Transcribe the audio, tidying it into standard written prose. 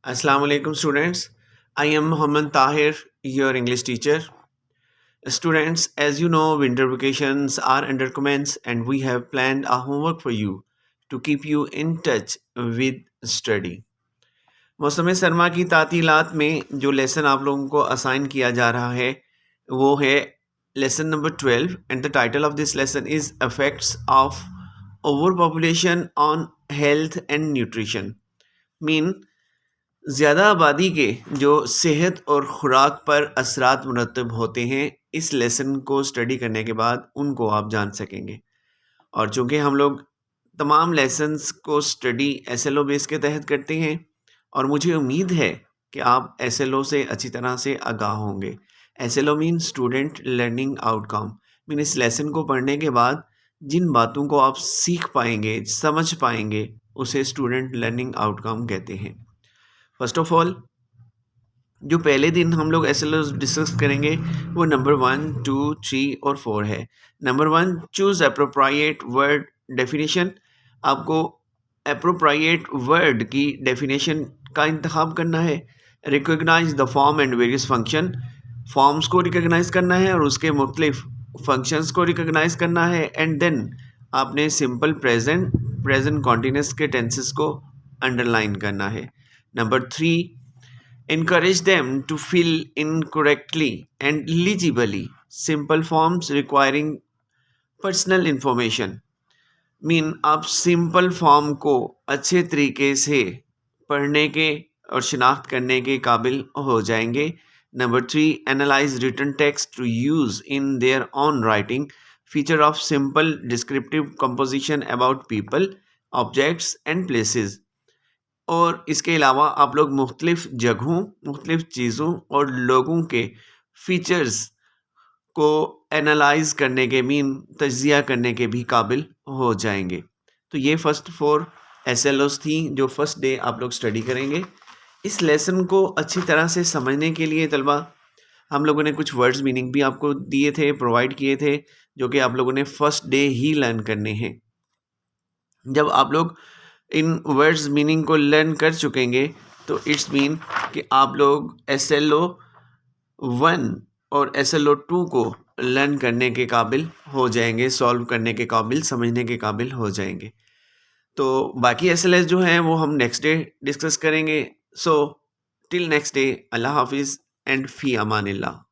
Assalamu alaikum students. I am Muhammad Tahir, your English teacher. Students, as you know, winter vacations are under commence and we have planned a homework for you to keep you in touch with study. मौसम सरमा की तातीलात में जो lesson आप लोगों को assign किया जा रहा है वो है lesson number 12 and the title of this lesson is effects of over population on health and nutrition. Mean ज़्यादा आबादी के जो सेहत और ख़ुराक पर असरात मुरतब होते हैं, इस लेसन को स्टडी करने के बाद उनको आप जान सकेंगे. और चूँकि हम लोग तमाम लेसन्स को स्टडी एसएलओ बेस के तहत करते हैं और मुझे उम्मीद है कि आप एसएलओ से अच्छी तरह से आगाह होंगे. SLO mean student learning outcome. Mean इस लेसन को पढ़ने के बाद जिन बातों को आप सीख पाएंगे, समझ पाएंगे, उसे स्टूडेंट लर्निंग आउटकम कहते हैं. फर्स्ट ऑफ ऑल, जो पहले दिन हम लोग एसएलओ डिस्कस करेंगे वो नंबर 1, 2, 3 और 4 है. Number 1, choose appropriate word definition. आपको अप्रोप्रिएट वर्ड की डेफिनेशन का इंतखाब करना है. Recognise the form and various function. Forms को रिकॉग्नाइज करना है और उसके मुख्तलिफ फंक्शंस को रिकॉग्नाइज करना है. एंड देन आपने सिंपल प्रेजेंट, प्रेजेंट कॉन्टिन्यूस के टेंसेस को अंडरलाइन करना है. Number 3, encourage them to fill in correctly and legibly simple forms requiring personal information. Mean आप सिंपल फॉर्म को अच्छे तरीके से पढ़ने के और शिनाख्त करने के काबिल हो जाएंगे. Number 3, analyse written text to use in their own writing. Feature of simple descriptive composition about people, objects and places. और इसके अलावा आप लोग मुख्तलिफ जगहों, मुख्तलिफ चीज़ों और लोगों के फीचर्स को एनालाइज करने के, मीन तज्ज़िया करने के भी काबिल हो जाएंगे. तो ये फर्स्ट 4 एसएलओस थी जो फर्स्ट डे आप लोग स्टडी करेंगे. इस लेसन को अच्छी तरह से समझने के लिए तलबा हम लोगों ने कुछ वर्ड्स मीनिंग भी आपको दिए थे, प्रोवाइड किए थे, जो कि आप लोगों ने फर्स्ट डे ही लर्न करने हैं. जब आप लोग इन वर्ड्स मीनिंग को लर्न कर चुकेंगे तो इट्स मीन कि आप लोग एसएलओ 1 और एसएलओ 2 को लर्न करने के काबिल हो जाएंगे, सॉल्व करने के काबिल, समझने के काबिल हो जाएंगे. तो बाकी एसएलएस जो हैं वो हम नेक्स्ट डे डिस्कस करेंगे. सो टिल नेक्स्ट डे, अल्लाह हाफिज़ एंड फ़ी अमानिल्लाह.